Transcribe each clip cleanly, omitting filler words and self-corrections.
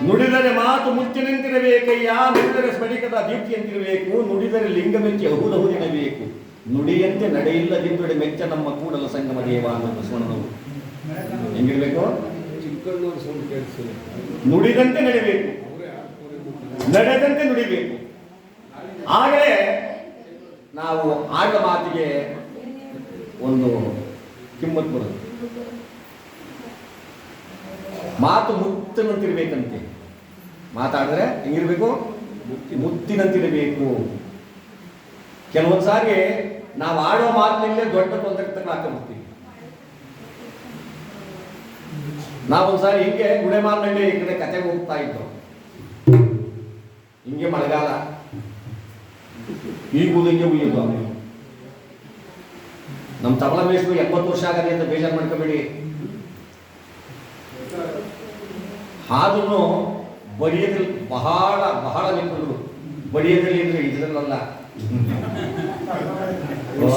ನುಡಿದರೆ ಮಾತು ಮುತ್ತಿನಂತಿರಬೇಕಯ್ಯ, ನುಡಿದರೆ ಸ್ಫಟಿಕದ ದೀಪ್ತಿಯಂತಿರಬೇಕು, ನುಡಿದರೆ ಲಿಂಗ ಮೆಚ್ಚಿ ಅಹುದಹುದಿನಬೇಕು, ನುಡಿಯಂತೆ ನಡೆಯಿಲ್ಲದಿದ್ದರೆ ಮೆಚ್ಚ ನಮ್ಮ ಕೂಡಲ ಸಂಗಮ ದೇವ ಅನ್ನೋ ಬಸವಣ್ಣನವರು. ಹೆಂಗಿರ್ಬೇಕು? ನುಡಿದಂತೆ ನಡಿಬೇಕು, ನಡೆದಂತೆ ನುಡಿಬೇಕು. ಆಗಲೇ ನಾವು ಆಡುವ ಮಾತಿಗೆ ಒಂದು ಕಿಮ್ಮತ್ತು ಬರುತ್ತೆ. ಮಾತು ಮುತ್ತಿನಂತಿರ್ಬೇಕಂತೆ. ಮಾತಾಡಿದ್ರೆ ಹೆಂಗಿರ್ಬೇಕು? ಮುತ್ತಿನಂತಿರಬೇಕು. ಕೆಲವೊಂದು ಸಾರಿ ನಾವು ಆಡುವ ಮಾತಿನಲ್ಲೇ ದೊಡ್ಡ ತೊಂದರೆ ಹಾಕೊಂಡ್ಬಿಡ್ತೀವಿ. ನಾವೊಂದ್ಸಾರಿ ಹಿಂಗೆ ಗುಳೆಮಾಲ್ನಲ್ಲಿ ಈ ಕಡೆ ಕತೆಗೆ ಹೋಗ್ತಾ ಇದ್ದೋ, ಹಿಂಗೆ ಮಳೆಗಾಲ, ಈಗ ಊದಂಗೆ ಉಯ್ಯೋದು. ಅವನು ನಮ್ಮ ತಬಲ ಮೇಷ್ಟ್ರು 70 ವರ್ಷ ಆಗದೆ ಅಂತ ಬೇಜಾರು ಮಾಡ್ಕೋಬೇಡಿ. ಆದ್ರೂ ಬಡಿಯೋದ್ರಲ್ಲಿ ಬಹಳ ಬಹಳ ನಿಂತರು. ಬಡಿಯೋದ್ರಲ್ಲಿ ಅಂದ್ರೆ ಇದ್ರಲ್ಲ,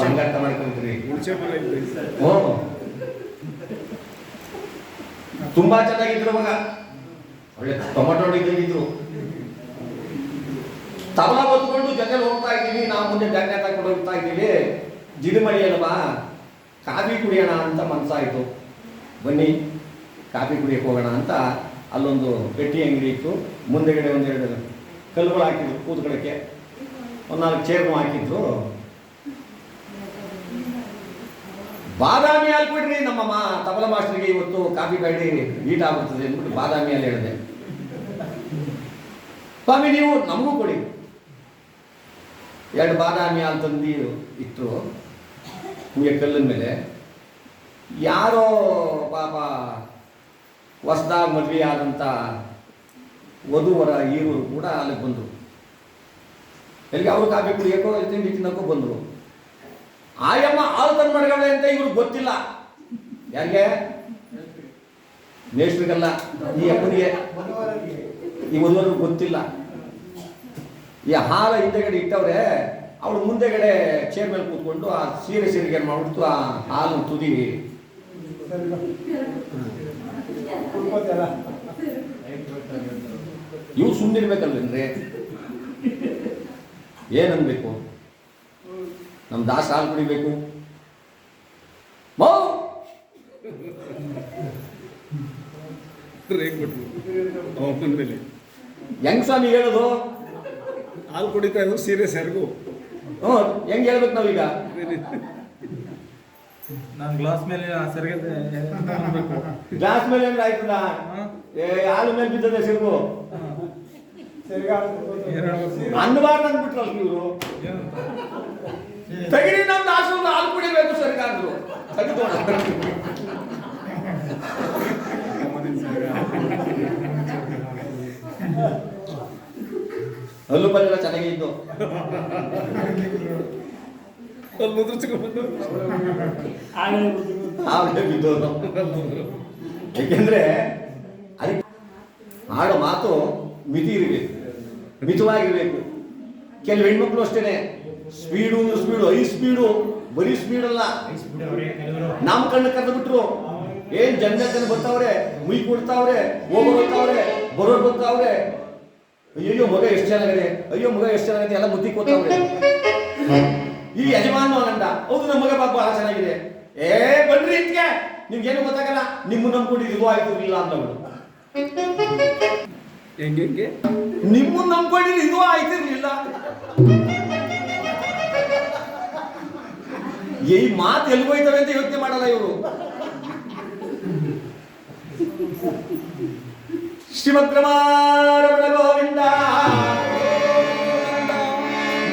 ಸಂಘಟ ಮಾಡ್ಕೊಂಡ್ರಿ. ತುಂಬಾ ಚೆನ್ನಾಗಿದ್ರು ಮಗ, ಒಳ್ಳೆ ಟೊಮೆಟೊ ಇದ್ದಂಗಿದ್ರು. ತಬಲ ಹೊತ್ಕೊಂಡು ಜೊತೆಲಿ ಹೋಗ್ತಾ ಇದ್ದೀವಿ, ನಾವು ಮುಂದೆ ಬ್ಯಾಗ್ ತಗೊಂಡು ಹೋಗ್ತಾ ಇದ್ದೀವಿ. ಜಿಡಿಮಡಿ ಅಲ್ವಾ, ಕಾಫಿ ಕುಡಿಯೋಣ ಅಂತ ಮನಸ್ಸಾಯಿತು. ಬನ್ನಿ ಕಾಫಿ ಕುಡಿಯಕ್ಕೆ ಹೋಗೋಣ ಅಂತ ಅಲ್ಲೊಂದು ಪೆಟ್ಟಿ ಅಂಗಡಿ ಇತ್ತು. ಮುಂದೆಗಡೆ ಒಂದೆರಡು ಕಲ್ಲುಗಳು ಹಾಕಿದ್ರು ಕೂತ್ಕೊಳ್ಳೋಕ್ಕೆ, ಒಂದು 4 ಚೇರ್ನು ಹಾಕಿದ್ರು. ಬಾದಾಮಿ ಹಾಲು ಕೊಡ್ರಿ ನಮ್ಮ ತಬಲ ಮಾಸ್ಟರ್ಗೆ, ಇವತ್ತು ಕಾಫಿ ಬೇಡಿ ಹೀಟ್ ಆಗ್ಬಿಡ್ತದೆ ಅಂದ್ಬಿಟ್ಟು ಬಾದಾಮಿ ಹಾಲು ಹೇಳಿದೆ. ಸ್ವಾಮಿ ನೀವು ನಮಗೂ ಕೊಡಿ. 2 ಬಾದಾಮಿ ಹಾಲು ತಂದು ಇಟ್ಟರು ಹೂಗೆ ಕಲ್ಲಿನ ಮೇಲೆ. ಯಾರೋ ಪಾಪ ಹೊಸದಾಗಿ ಮದುವೆ ಆದಂಥ ವಧುವರ ಈರೂರು ಕೂಡ ಅಲ್ಲಿಗೆ ಬಂದರು. ಎಲ್ಲಿಗೆ ಅವರು ಕಾಫಿ ಕುಡಿಯೋಕ್ಕೋ ತಿಂಡಿ ತಿನ್ನೋಕ್ಕೋ ಬಂದರು. ಆಯಮ್ಮ ಹಾಲು ತಂದು ಮಡಗಳೆ ಅಂತ ಇವ್ರಿಗೆ ಗೊತ್ತಿಲ್ಲ. ಯಾರಿಗೆ? ಮೇಷ್ಟ್ರಿಗಲ್ಲ, ಈ ಅಮ್ಮನಿಗೆ, ಈ ವಧುವರಿಗೆ ಗೊತ್ತಿಲ್ಲ. ಈ ಹಾಲ ಹಿಂದೆಗಡೆ ಇಟ್ಟವ್ರೆ, ಅವಳು ಮುಂದೆಗಡೆ ಚೇರ್ ಮೇಲೆ ಕೂತ್ಕೊಂಡು ಆ ಸೀರೆಗೆ ಮಾಡ್ಬಿಟ್ಟು ಆ ಹಾಲು ತುದಿ ಇವು ಸುಮ್ಮನಿರ್ಬೇಕಲ್ವೇನ್ರಿ? ಏನನ್ಬೇಕು? ನಮ್ಮ ದಾಸ ಹಾಲು ಕುಡಿಬೇಕು. ಹೆಂಗ್ ಸ್ವಾಮಿ ಹೇಳೋದು? ಹಾಲು ಕುಡಿತಾ ಇದ್ರು ಸೀರಿಯಸ್ ಯಾರಿಗೂ. ಹೆಂಗ್ ಹೇಳ್ಬೇಕು ನಾವೀಗ? ನಾನು ಗ್ಲಾಸ್ ಮೇಲೆ ಗ್ಲಾಸ್ ಮೇಲೆ ಅಂದ್ರೆ ಆಯ್ತದ? ಹಾಲು ಮೇಲೆ ಬಿದ್ದದೆ ಸಿರ್ಗು ಅನ್ನಬಾರ್ದು ಅಂದ್ಬಿಟ್ರಲ್ಲ ಇವರು. ತೆಗಿರಿ, ನಮ್ಮ ದಾಸ ಹಾಲು ಕುಡಿಬೇಕು ಸರ್ಗ ಅಂದ್ರು. ತೆಗೆದೋಣ. ಹಲ್ಲು ಪಲ್ಲೆಲ್ಲ ಚೆನ್ನಾಗಿ ಇದ್ದು ಬಿದ್ದೋದು. ಏಕೆಂದ್ರೆ ಅದಕ್ಕೆ ಆಡೋ ಮಾತು ಮಿತಿ ಇರಬೇಕು, ಮಿತವಾಗಿರ್ಬೇಕು. ಕೆಲವು ಹೆಣ್ಮಕ್ಳು ಅಷ್ಟೇನೆ, ಸ್ಪೀಡು ಹೈ ಸ್ಪೀಡು, ಬರೀ ಸ್ಪೀಡ್ ಅಲ್ಲ. ನಮ್ಮ ಕಣ್ಣು ಕರೆದು ಬಿಟ್ರು. ಏನ್ ಜನ ಬರ್ತಾವ್ರೆ, ಮುಯ್ ಕೊಡ್ತಾವ್ರೆ, ಹೋಗೋರು ಬರ್ತಾವ್ರೆ, ಬರೋರು ಬರ್ತಾವ್ರೆ. ಅಯ್ಯೋ ಮಗ ಎಷ್ಟು ಚೆನ್ನಾಗಿದೆ, ಅಯ್ಯೋ ಮಗ ಎಷ್ಟು ಚೆನ್ನಾಗಿದೆ, ಎಲ್ಲ ಮುದ್ದಿ ಕೊಡ್ತಾವ್ರೆ. ಈ ಯಜಮಾನ ಅಂದ, ಹೌದು ನಮ್ಮ ಮಗ ಬಾಬು ಬಹಳ ಚೆನ್ನಾಗಿದೆ. ಬನ್ರಿ ಇದಕ್ಕೆ, ನಿಮ್ಗೇನು ಗೊತ್ತಾಗಲ್ಲ, ನಿಮ್ಮ ನಂಬ್ಕೊಂಡು ಇದು ಆಯ್ತು ಇಲ್ಲ ಅಂತವ್ರು. ಹೆಂಗೆ ನಿಮ್ಮ ನಂಬ್ಕೊಂಡಿದ್ದು ಇದು ಆಯ್ತಿರ್ಲಿಲ್ಲ. ಈ ಮಾತು ಎಲ್ಲಿ ಹೋಯ್ತವೆ ಅಂತ ಯೋಚನೆ ಮಾಡಲ್ಲ ಇವರು. ಶ್ರೀಮದ್ ರಮಣ ಗೋವಿಂದ,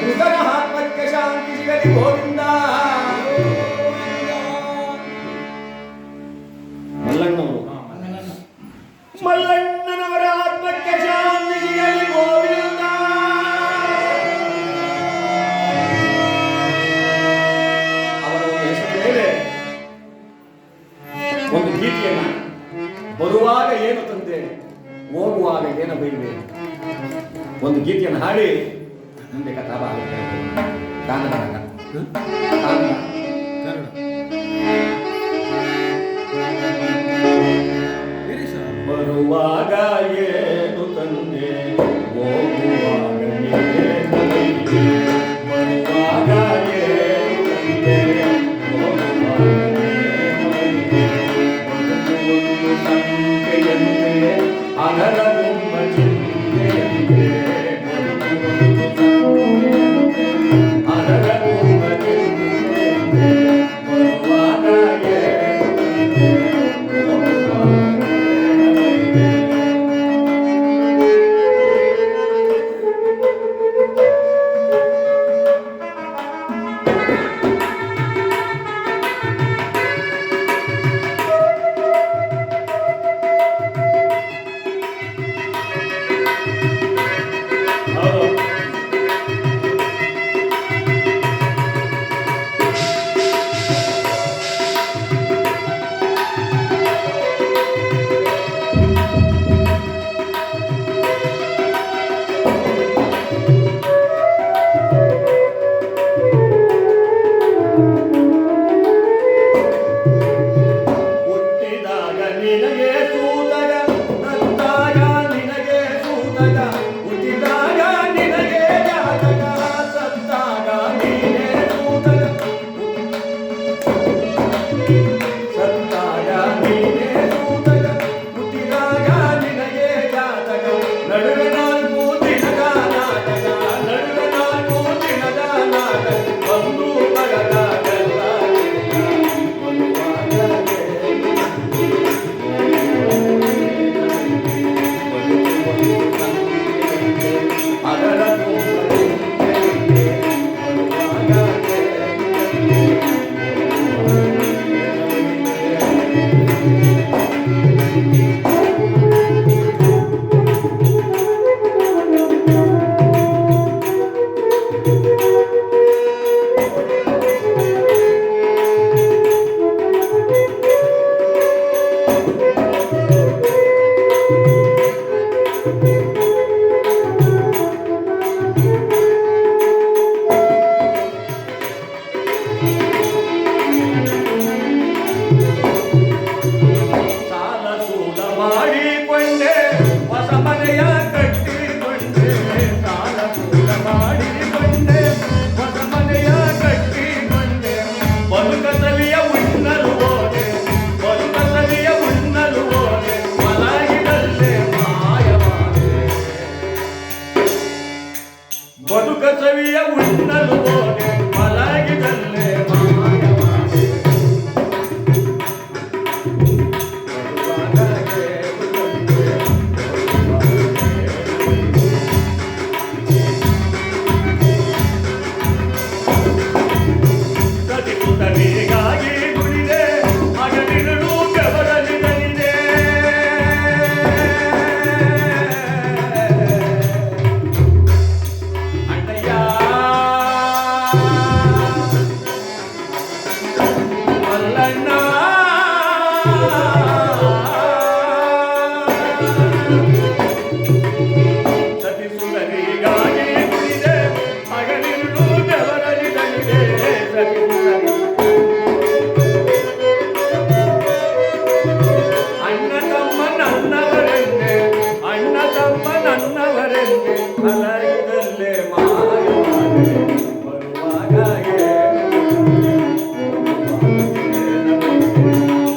ಮೃತರ ಆತ್ಮಕ್ಕೆ ಶಾಂತಿ ಸಿಗಲಿ ಗೋವಿಂದ. ಮಲ್ಲಣ್ಣನವರ ಆತ್ಮಕ್ಕೆ ಶಾಂತಿ ಸಿಗಲಿ ಗೋವಿಂದ. ಅವರ ಹೆಸರು ಮೇಲೆ ಒಂದು ಗೀತೆಯನ್ನ, ಬರುವಾಗ ಏನು ತಂದೆ, ಹೋಗುವಾಗ ಏನು ಬೈಬೇಡಿ, ಒಂದು ಗೀತೆಯನ್ನು ಹಾಡಿ ಮುಂದೆ ಕಥಾಭಾಗ ಕನ್ನಡ. ಬರುವಾಗ ಏನು ಅದರ ತುಂಬ ಚಿಂತೆಯಂತೆ ಅದರ ತುಂಬ ಚಿಂತೆಯಂತೆ ಬರುವಾಗ ಹುಟ್ಟಿದಾಗ ನಿನಗೆ ಸೂತಗ ಸತ್ತಾಗ ನಿನಗೆ ಸೂತಗ ಹುಟ್ಟಿದಾಗ ನಿನಗೆ ಜಾತಕ ಸತ್ತಾಗ ನೀನೇ ಸೂತಗ ಸತ್ತಾಗ ನೀನೇ ಸೂತಗ ಹುಟ್ಟಿದಾಗ ನಿನಗೆ ಜಾತಕ ನಡುವೆ ನಾಲ್ಕು ದಿನದ ನಾಟಕ ನಡುವೆ ನಾಲ್ಕು ದಿನದ ನಾಟಕ ಒಂದು ಬಗಲಾಗಲ್ಲ ಅದರ ಸಾಲ ಸೂಲ ಮಾಡಿಕೊಂಡೆ ಹೊಸ ಮನೆಯ ಕಟ್ಟಿಕೊಂಡೆ ಸಾಲ ಸೂಲ ಮಾಡಿಕೊಂಡೆ ಹೊಸ ಮನೆಯ ಕಟ್ಟಿಕೊಂಡೆ ಬದುಕಸಲಿಯ ಉಣ್ಣಲು ಹೋದೆ ಬದುಕಸಲಿಯ ಉಣ್ಣಲು ಹೋದೆ ಮಲಗಿದಲ್ಲೇ ಮಾಯವಾದೆ ಬದುಕಸವಿಯ ಉಣ್ಣಲು ಹೋದೆ ಮಲಗಿದಲ್ಲೇ ಮಾಯವಾದೆ ಸತಿಪುತನಿಗಾಗಿ ದುಡಿದೆ ಹಗಲಿರುಳು ಬೆವರಲ್ಲಿ ನಲಿದೆ ಅಣ್ಣಯ್ಯ ಮಲ್ಲಣ್ಣ ಸತಿಸುರನಿಗಾಗಿ ದುಡಿದೆ ಹಗಲಿರುಳು ಬೆವರಲ್ಲಿ ನಲಿದೆ ಸತಿಸುರನಿ ಅಣ್ಣ ತಮ್ಮ ನನ್ನವರೆಂದೆ ಅಣ್ಣ ತಮ್ಮ ನನ್ನವರೆಂದೆ ಮಲಗಿದಲ್ಲೇ ಮಾಯವಾದೆ ಬರುವಾಗ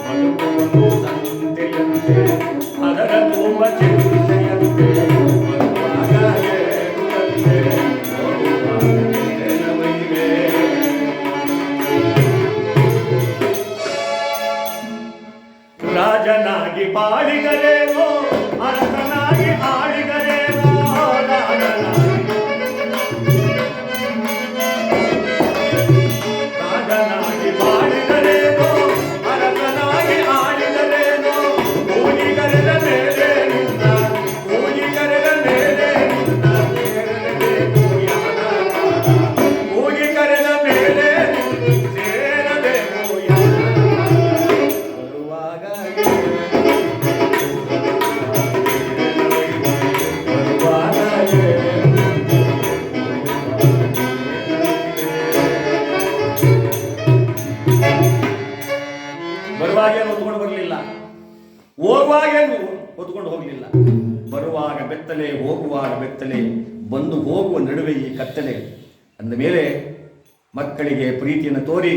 ಬದುಕುವುದು ಸಂತೆಯಂತೆ ಅದರ ತುಂಬ ಚಿಂತೆಯಂತೆ ಬರುವಾಗ ಏನುವಂತೆ ಬರುವಾಗ ಏನವೈವೆ ರಾಜನಾಗಿ ಬಾಳಿದರೇನೋ ಅರಸನಾಗಿ ಆಳಿದರೇನೋ ರಾಜನಾಗಿ ಬಾಳಿದರೇನೋ ಅರಸನಾಗಿ ಆಳಿದರೇನೋ ಕೂಲಿಗರೆದ ಮೇಲೆ ನಿಂತ ಕೂಲಿಗರೆದ ಮೇಲೆ ನಿಂತ ಸೇರಲೇಬೇಕು ಯಾನ ಕೂಲಿಗರೆದ ಮೇಲೆ ಸೇರಬೇಕು ಯಾನ ಬರುವಾಗ ಬರುವಾಗೇನು ಹೊತ್ಕೊಂಡು ಬರಲಿಲ್ಲ, ಹೋಗುವಾಗೇನು ಹೊತ್ಕೊಂಡು ಹೋಗಲಿಲ್ಲ. ಬರುವಾಗ ಬೆತ್ತಲೆ, ಹೋಗುವಾಗ ಬೆತ್ತಲೆ, ಬಂದು ಹೋಗುವ ನಡುವೆ ಈ ಕತ್ತಲೆ. ಅಂದ ಮೇಲೆ ಮಕ್ಕಳಿಗೆ ಪ್ರೀತಿಯನ್ನು ತೋರಿ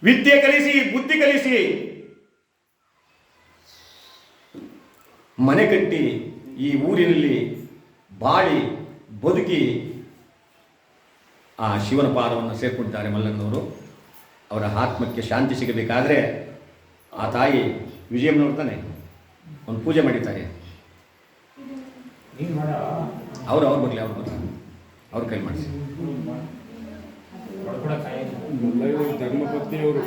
ವಿದ್ಯೆ ಕಲಿಸಿ, ಬುದ್ಧಿ ಕಲಿಸಿ, ಮನೆ ಕಟ್ಟಿ ಈ ಊರಿನಲ್ಲಿ ಬಾಳಿ ಬದುಕಿ ಆ ಶಿವನ ಪಾದವನ್ನು ಸೇರ್ಕೊಂಡಿದ್ದಾರೆ ಮಲ್ಲಣ್ಣನವರು. ಅವರ ಆತ್ಮಕ್ಕೆ ಶಾಂತಿ ಸಿಗಬೇಕಾದರೆ ಆ ತಾಯಿ ವಿಜಯಮ್ಮನವ್ರು ತಾನೆ ಒಂದು ಪೂಜೆ ಮಾಡಿದ್ದಾರೆ. ಅವ್ರು ಬರಲಿ ಅವ್ರ ಕೈ ಮಾಡಿಸಿ. ಮಲ್ಲಯ್ಯನವರ ಧರ್ಮಪತ್ನಿಯವರು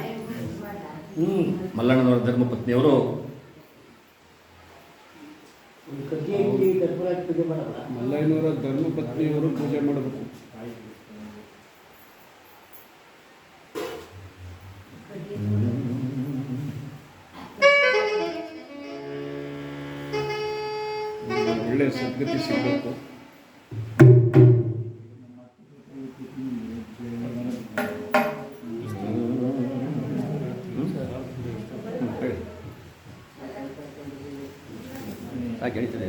ಮಲ್ಲಣ್ಣನವರ ಧರ್ಮಪತ್ನಿಯವರು ಮಲ್ಲಯ್ಯನವರ ಧರ್ಮಪತ್ನಿಯವರು ಪೂಜೆ ಮಾಡಬೇಕು. ಒಳ್ಳೆ ಸದ್ಗತಿ ಸಿಗಬೇಕು. ಸಾಕು ಹೇಳ್ತದೆ.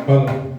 ಹೌದು.